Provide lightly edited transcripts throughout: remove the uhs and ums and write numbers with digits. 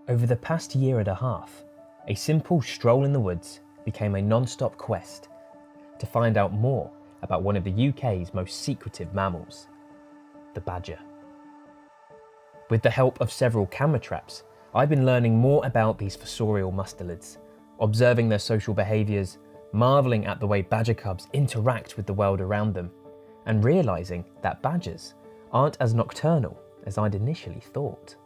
Over the past year and a half, a simple stroll in the woods became a non-stop quest to find out more about one of the UK's most secretive mammals, the badger. With the help of several camera traps, I've been learning more about these fossorial mustelids, observing their social behaviours, marvelling at the way badger cubs interact with the world around them, and realising that badgers aren't as nocturnal as I'd initially thought.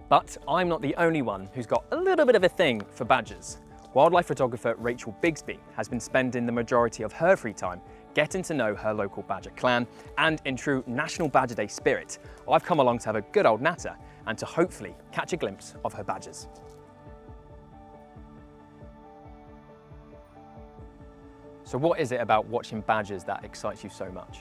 But I'm not the only one who's got a little bit of a thing for badgers. Wildlife photographer Rachel Bigsby has been spending the majority of her free time getting to know her local badger clan, and in true National Badger Day spirit, I've come along to have a good old natter and to hopefully catch a glimpse of her badgers. So what is it about watching badgers that excites you so much?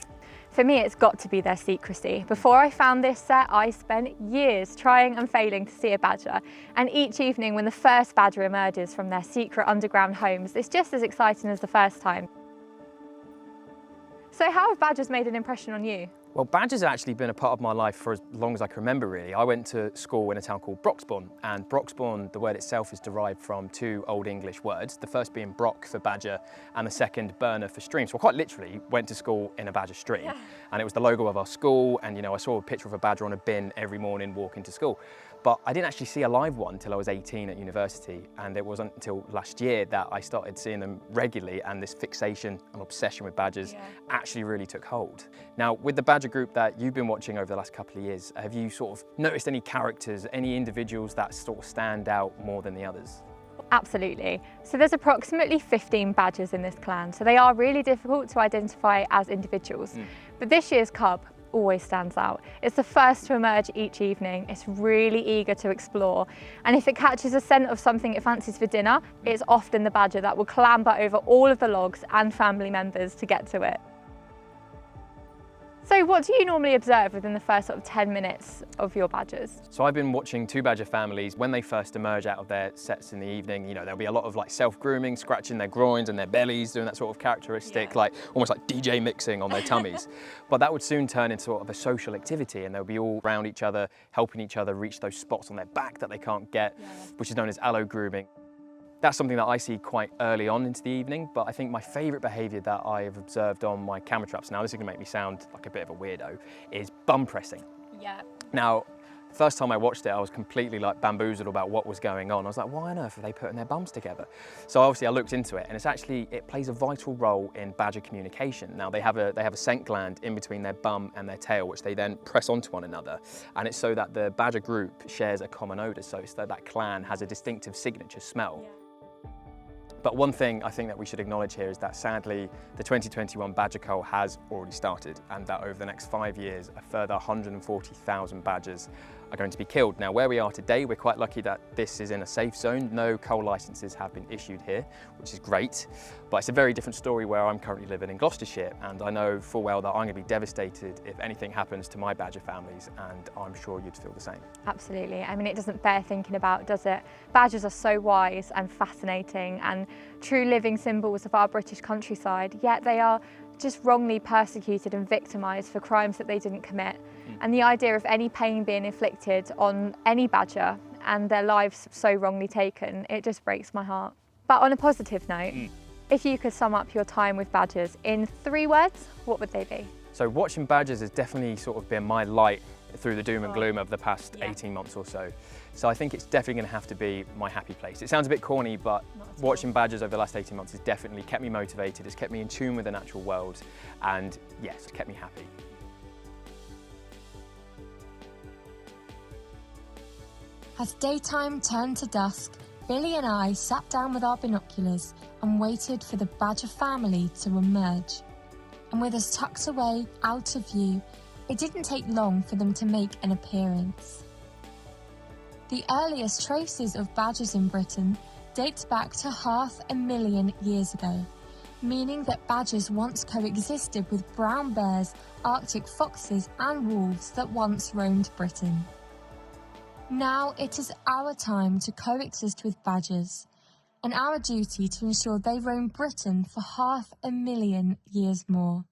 For me, it's got to be their secrecy. Before I found this set, I spent years trying and failing to see a badger. And each evening when the first badger emerges from their secret underground homes, it's just as exciting as the first time. So how have badgers made an impression on you? Well, badgers have actually been a part of my life for as long as I can remember, really. I went to school in a town called Broxbourne, and Broxbourne, the word itself, is derived from two Old English words, the first being brock for badger and the second burner for stream. So I quite literally went to school in a badger stream, yeah. And it was the logo of our school, and I saw a picture of a badger on a bin every morning walking to school. But I didn't actually see a live one until I was 18 at university, and it wasn't until last year that I started seeing them regularly, and this fixation and obsession with badgers actually really took hold. Now, with the badger group that you've been watching over the last couple of years, have you sort of noticed any characters, any individuals that sort of stand out more than the others? Absolutely. So there's approximately 15 badgers in this clan, so they are really difficult to identify as individuals. But this year's cub always stands out. It's the first to emerge each evening. It's really eager to explore, and if it catches a scent of something it fancies for dinner, it's often the badger that will clamber over all of the logs and family members to get to it. So what do you normally observe within the first sort of 10 minutes of your badgers? So I've been watching two badger families when they first emerge out of their sets in the evening. There'll be a lot of like self-grooming, scratching their groins and their bellies, doing that sort of characteristic, like almost like DJ mixing on their tummies. But that would soon turn into sort of a social activity, and they'll be all around each other, helping each other reach those spots on their back that they can't get, which is known as allo grooming. That's something that I see quite early on into the evening, but I think my favourite behaviour that I have observed on my camera traps, now this is going to make me sound like a bit of a weirdo, is bum pressing. Yeah. Now, the first time I watched it, I was completely like bamboozled about what was going on. I was like, why on earth are they putting their bums together? So obviously I looked into it, and it plays a vital role in badger communication. Now they have a scent gland in between their bum and their tail, which they then press onto one another. And it's so that the badger group shares a common odour, so it's that clan has a distinctive signature smell. Yeah. But one thing I think that we should acknowledge here is that sadly the 2021 badger cull has already started, and that over the next 5 years a further 140,000 badgers are going to be killed. Now, where we are today, we're quite lucky that this is in a safe zone. No cull licences have been issued here, which is great. But it's a very different story where I'm currently living in Gloucestershire, and I know full well that I'm going to be devastated if anything happens to my badger families, and I'm sure you'd feel the same. Absolutely. I mean, it doesn't bear thinking about, does it? Badgers are so wise and fascinating and true living symbols of our British countryside, yet they are just wrongly persecuted and victimised for crimes that they didn't commit. And the idea of any pain being inflicted on any badger and their lives so wrongly taken, it just breaks my heart. But on a positive note, if you could sum up your time with badgers in 3 words, what would they be? So watching badgers has definitely sort of been my light through the doom and gloom of the past 18 months or so. So I think it's definitely going to have to be my happy place. It sounds a bit corny, but watching badgers over the last 18 months has definitely kept me motivated, it's kept me in tune with the natural world, and yes, it's kept me happy. As daytime turned to dusk, Billy and I sat down with our binoculars and waited for the badger family to emerge. And with us tucked away, out of view, it didn't take long for them to make an appearance. The earliest traces of badgers in Britain date back to 500,000 years ago, meaning that badgers once coexisted with brown bears, Arctic foxes and wolves that once roamed Britain. Now it is our time to coexist with badgers, and our duty to ensure they roam Britain for 500,000 years more.